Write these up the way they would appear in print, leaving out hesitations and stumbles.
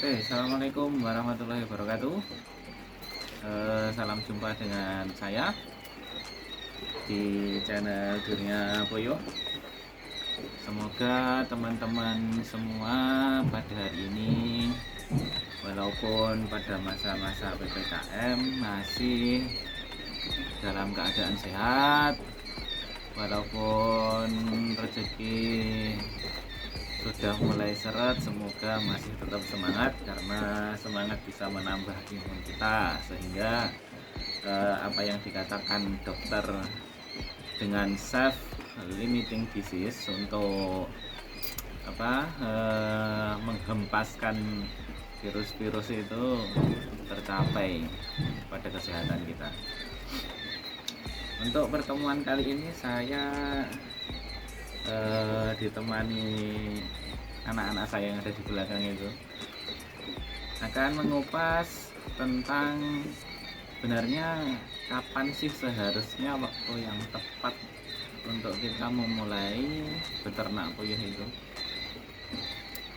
Oke, assalamualaikum warahmatullahi wabarakatuh. Salam jumpa dengan saya di channel Dunia Boyo. Semoga teman-teman semua pada hari ini, walaupun pada masa-masa PPKM, masih dalam keadaan sehat, walaupun rezeki sudah mulai seret, semoga masih tetap semangat, karena semangat bisa menambah imun kita, sehingga apa yang dikatakan dokter dengan self limiting disease untuk menghempaskan virus-virus itu tercapai pada kesehatan kita. Untuk pertemuan kali ini saya ditemani anak-anak saya yang ada di belakang itu, akan mengupas tentang sebenarnya kapan sih seharusnya waktu yang tepat untuk kita memulai beternak puyuh itu.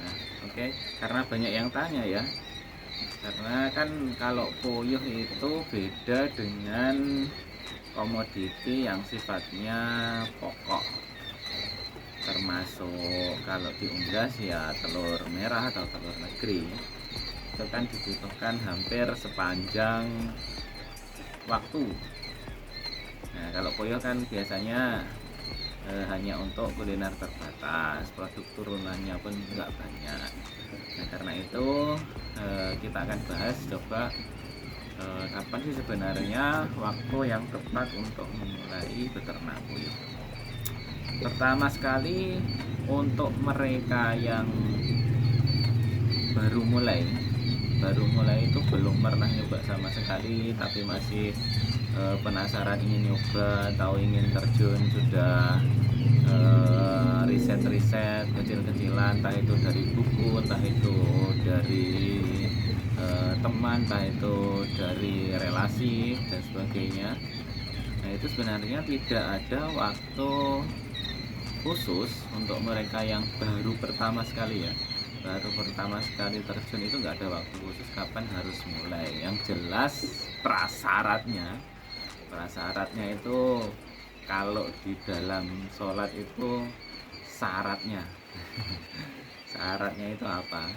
Nah, oke. Karena banyak yang tanya ya, karena kan kalau puyuh itu beda dengan komoditi yang sifatnya pokok, termasuk kalau diunggas ya telur merah atau telur negeri, itu kan dibutuhkan hampir sepanjang waktu. Nah, kalau puyuh kan biasanya hanya untuk kuliner terbatas, produk turunannya pun nggak banyak. Nah, karena itu kita akan bahas coba kapan sih sebenarnya waktu yang tepat untuk memulai beternak puyuh. Pertama sekali, untuk mereka yang baru mulai itu belum pernah nyoba sama sekali, tapi masih penasaran ingin nyoba atau ingin terjun, sudah riset-riset kecil-kecilan, entah itu dari buku, entah itu dari teman, entah itu dari relasi dan sebagainya. Nah, itu sebenarnya tidak ada waktu khusus untuk mereka yang baru pertama sekali terjun, itu nggak ada waktu khusus kapan harus mulai. Yang jelas prasyaratnya itu, kalau di dalam sholat itu syaratnya itu apa?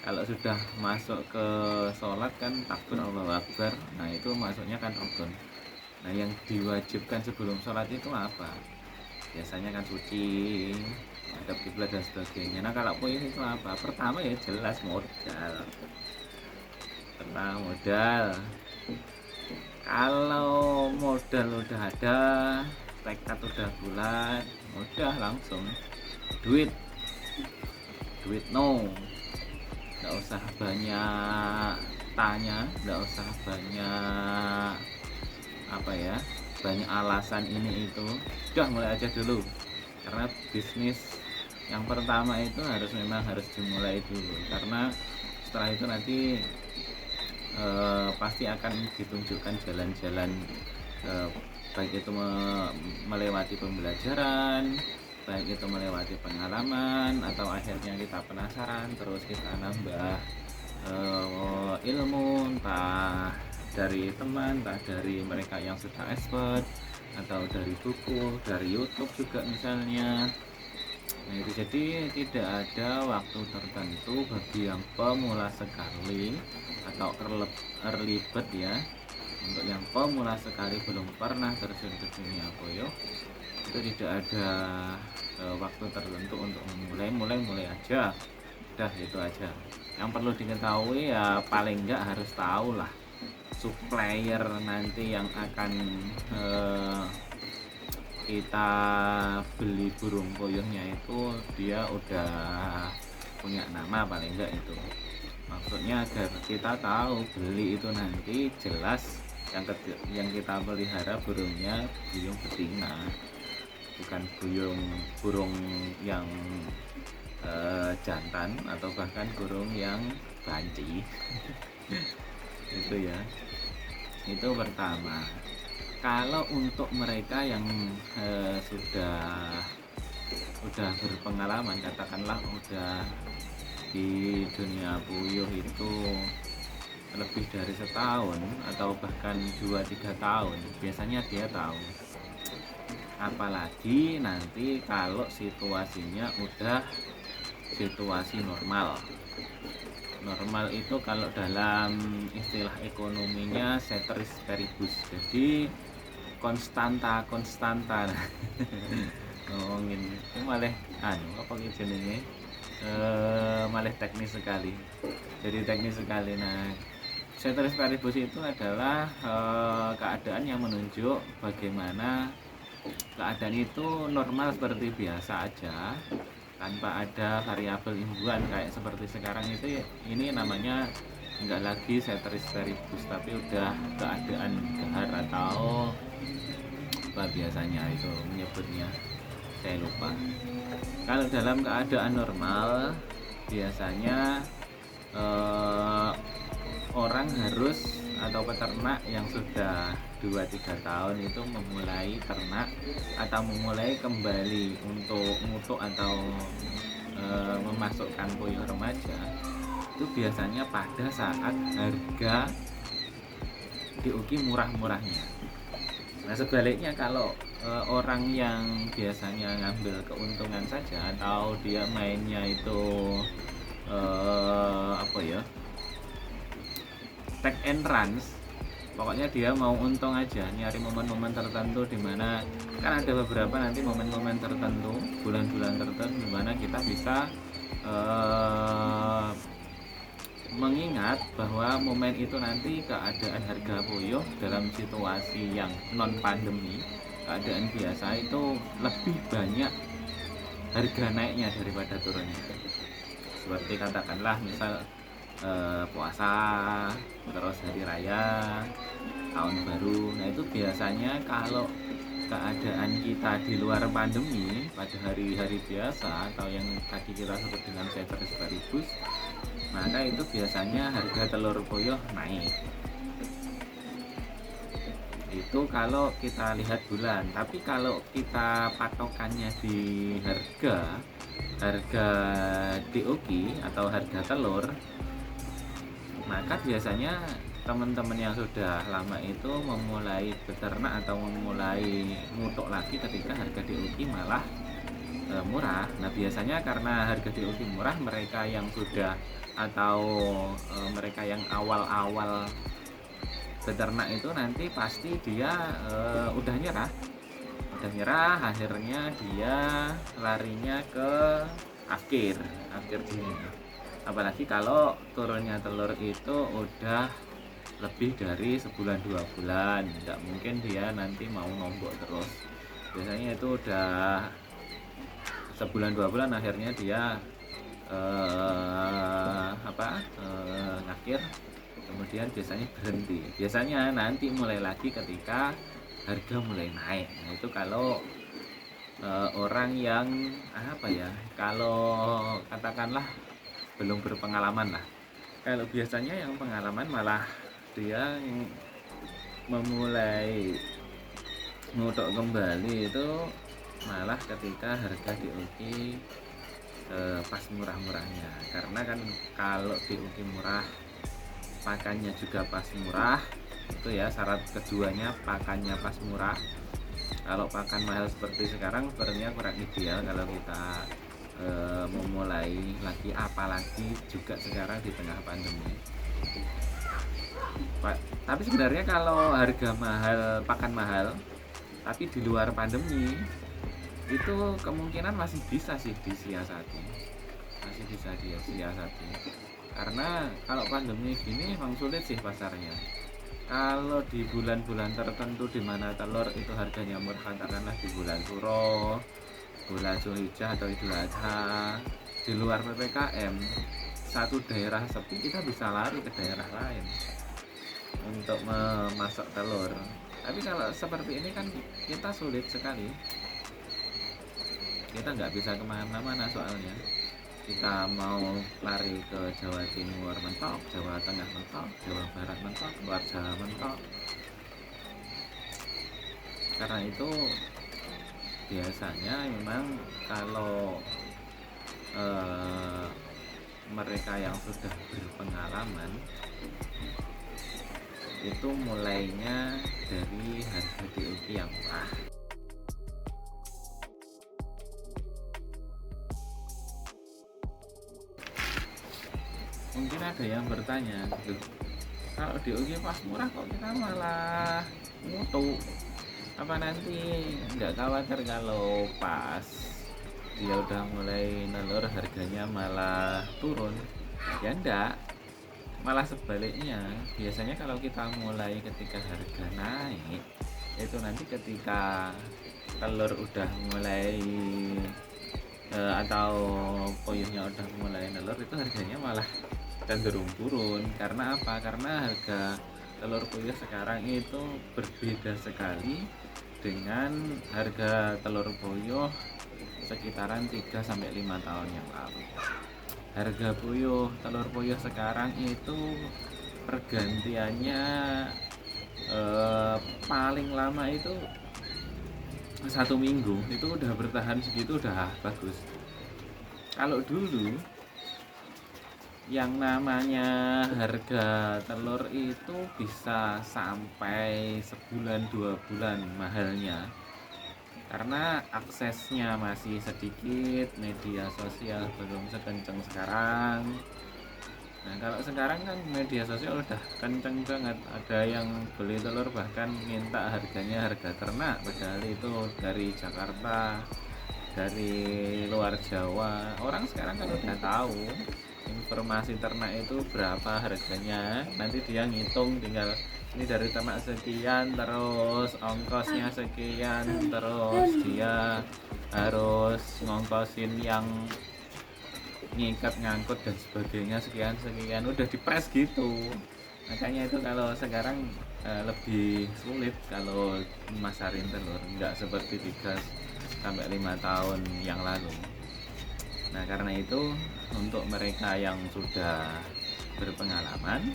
Kalau sudah masuk ke sholat kan takbir Allahu Akbar, nah itu masuknya kan rukun. Nah, yang diwajibkan sebelum sholat itu apa? Biasanya kan suci, hadap kiblat dan sebagainya. Nah, kalau puyuh itu apa? Pertama ya jelas modal. Kalau modal udah ada, tekad udah bulat, udah langsung duit no. Nggak usah banyak tanya, nggak usah banyak banyak alasan ini itu, udah mulai aja dulu. Karena bisnis yang pertama itu memang harus dimulai dulu, karena setelah itu nanti pasti akan ditunjukkan jalan-jalan, baik itu melewati pembelajaran, baik itu melewati pengalaman, atau akhirnya kita penasaran terus kita nambah ilmu, entah dari teman, entah dari mereka yang sudah expert, atau dari buku, dari YouTube juga misalnya. Nah, itu jadi tidak ada waktu tertentu bagi yang pemula sekali atau early bird ya. Untuk yang pemula sekali, belum pernah terjun ke dunia puyuh, itu tidak ada waktu tertentu untuk mulai aja, udah itu aja. Yang perlu diketahui ya, paling enggak harus tahu lah supplier nanti yang akan kita beli burung puyuhnya itu, dia udah punya nama paling enggak itu. Maksudnya agar kita tahu beli itu nanti jelas yang kita pelihara burungnya burung betina, bukan burung yang jantan atau bahkan burung yang banci. Itu ya, itu pertama. Kalau untuk mereka yang udah berpengalaman, katakanlah udah di dunia puyuh itu lebih dari setahun atau bahkan 2-3 tahun, biasanya dia tahu. Apalagi nanti kalau situasinya udah situasi normal. Normal itu kalau dalam istilah ekonominya ceteris paribus, jadi konstanta ngomongin itu malah apa gitu jenenge, malah teknis sekali. Jadi teknis sekali. Nah, ceteris paribus itu adalah keadaan yang menunjuk bagaimana keadaan itu normal seperti biasa aja, tanpa ada variabel imbuhan kayak seperti sekarang itu. Ini namanya enggak lagi ceteris paribus, tapi udah keadaan gahar atau apa biasanya itu menyebutnya, saya lupa. Kalau dalam keadaan normal biasanya orang harus atau peternak yang sudah 2-3 tahun itu memulai ternak atau memulai kembali untuk mutuk atau memasukkan puyuh remaja, itu biasanya pada saat harga diuki murah-murahnya. Nah, sebaliknya kalau orang yang biasanya ngambil keuntungan saja atau dia mainnya itu take and runs, pokoknya dia mau untung aja, nyari momen-momen tertentu di mana kan ada beberapa nanti momen-momen tertentu, bulan-bulan tertentu di mana kita bisa mengingat bahwa momen itu nanti keadaan harga puyuh dalam situasi yang non pandemi, keadaan biasa itu lebih banyak harga naiknya daripada turunnya. Seperti katakanlah misal puasa, terus hari raya, tahun baru. Nah, itu biasanya kalau keadaan kita di luar pandemi pada hari-hari biasa atau yang tadi kita sebut dengan ceteris paribus, maka itu biasanya harga telur puyuh naik. Itu kalau kita lihat bulan. Tapi kalau kita patokannya di harga DOQ atau harga telur, maka biasanya teman-teman yang sudah lama itu memulai beternak atau memulai mutuk lagi ketika harga DOQ malah murah. Nah, biasanya karena harga DOQ murah, mereka yang sudah atau mereka yang awal-awal beternak itu nanti pasti dia udah nyerah, akhirnya dia larinya ke akhir dingin. Apalagi kalau turunnya telur itu udah lebih dari sebulan 2 bulan, nggak mungkin dia nanti mau nombok terus. Biasanya itu udah sebulan 2 bulan akhirnya dia ngakhir, kemudian biasanya berhenti. Biasanya nanti mulai lagi ketika harga mulai naik. Nah, itu kalau orang yang kalau katakanlah belum berpengalaman lah. Kalau biasanya yang pengalaman malah dia yang memulai mutuk kembali itu malah ketika harga DOQ pas murah-murahnya. Karena kan kalau DOQ murah, pakannya juga pas murah, itu ya syarat keduanya, pakannya pas murah. Kalau pakan mahal seperti sekarang sebenarnya kurang ideal kalau kita memulai lagi, apalagi juga sekarang di tengah pandemi. Tapi sebenarnya kalau harga mahal, pakan mahal, tapi di luar pandemi, itu kemungkinan masih bisa sih disiasati, karena kalau pandemi gini memang sulit sih pasarnya. Kalau di bulan-bulan tertentu di mana telur itu harganya murah, katakanlah di bulan Suro, bulan Zulhijjah atau Idul Adha, di luar PPKM satu daerah sepi, kita bisa lari ke daerah lain untuk memasak telur. Tapi kalau seperti ini kan kita sulit sekali, kita nggak bisa kemana-mana soalnya. Kita mau lari ke Jawa Timur mentok, Jawa Tengah mentok, Jawa Barat mentok, luar Jawa mentok. Karena itu biasanya memang kalau mereka yang sudah berpengalaman itu mulainya dari harga DOG yang murah. Mungkin ada yang bertanya, kalau DOG pas murah kok kita malah ngutuk? Apa nanti nggak khawatir kalau pas dia udah mulai nelur harganya malah turun? Ya enggak, malah sebaliknya. Biasanya kalau kita mulai ketika harga naik, itu nanti ketika telur udah mulai atau puyuhnya udah mulai nelur, itu harganya malah cenderung turun. Karena apa? Karena harga telur puyuh sekarang itu berbeda sekali dengan harga telur puyuh sekitaran 3-5 tahun yang lalu. Harga telur puyuh sekarang itu pergantiannya paling lama itu 1 minggu, itu udah bertahan segitu udah bagus. Kalau dulu yang namanya harga telur itu bisa sampai sebulan 2 bulan mahalnya, karena aksesnya masih sedikit, media sosial belum sekencang sekarang. Nah kalau sekarang kan media sosial udah kenceng banget, ada yang beli telur bahkan minta harganya harga ternak, padahal itu dari Jakarta, dari luar Jawa. Orang sekarang kan udah tahu informasi ternak itu berapa harganya, nanti dia ngitung, tinggal ini dari ternak sekian, terus ongkosnya sekian, terus dia harus ngongkosin yang ngikat, ngangkut dan sebagainya sekian, udah dipres gitu. Makanya itu kalau sekarang lebih sulit kalau masarin telur, nggak seperti 3-5 tahun yang lalu. Nah karena itu untuk mereka yang sudah berpengalaman,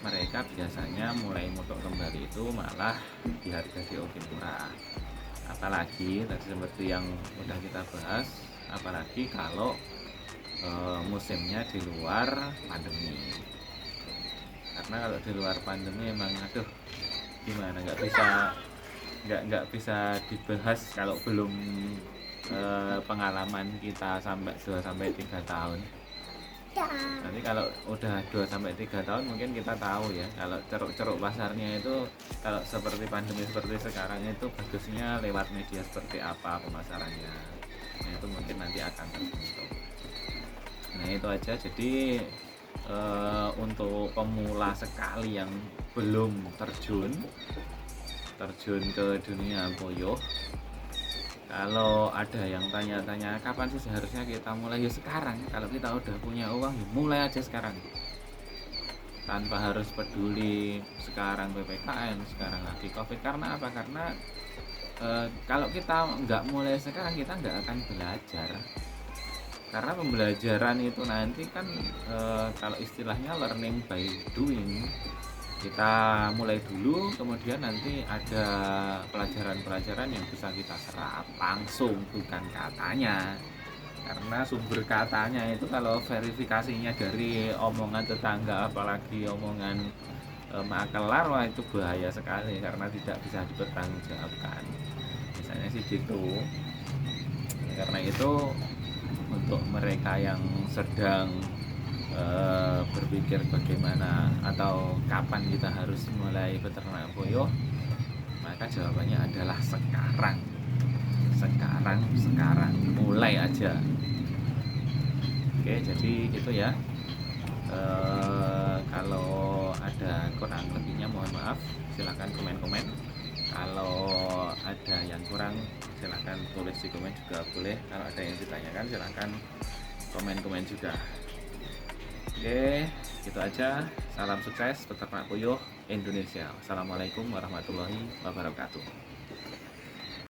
mereka biasanya mulai mutok kembali itu malah di harga DOG murah. Apalagi tadi seperti yang udah kita bahas, apalagi kalau musimnya di luar pandemi. Karena kalau di luar pandemi emang gimana, nggak bisa dibahas kalau belum pengalaman kita sampai 2-3 tahun. Nanti kalau udah 2-3 tahun mungkin kita tahu ya, kalau ceruk-ceruk pasarnya itu kalau seperti pandemi seperti sekarang itu bagusnya lewat media seperti apa pemasarannya. Nah itu mungkin nanti akan terbentuk. Nah itu aja. Jadi untuk pemula sekali yang belum terjun ke dunia puyuh, kalau ada yang tanya-tanya kapan sih seharusnya kita mulai, ya sekarang. Kalau kita udah punya uang ya mulai aja sekarang, tanpa harus peduli sekarang PPKM, sekarang lagi COVID. Karena apa? Karena kalau kita nggak mulai sekarang, kita nggak akan belajar. Karena pembelajaran itu nanti kan kalau istilahnya learning by doing. Kita mulai dulu, kemudian nanti ada pelajaran-pelajaran yang bisa kita serap langsung, bukan katanya. Karena sumber katanya itu kalau verifikasinya dari omongan tetangga, apalagi omongan makelar, wah itu bahaya sekali karena tidak bisa dipertanggungjawabkan. Misalnya sih gitu. Karena itu untuk mereka yang sedang berpikir bagaimana atau kapan kita harus mulai beternak puyuh, maka jawabannya adalah sekarang, mulai aja. Oke, jadi gitu ya. Kalau ada kurang lebihnya mohon maaf, silahkan komen-komen. Kalau ada yang kurang silahkan tulis di komen juga boleh. Kalau ada yang ditanyakan silahkan komen-komen juga. Oke, gitu aja. Salam sukses, peternak puyuh Indonesia. Wassalamualaikum warahmatullahi wabarakatuh.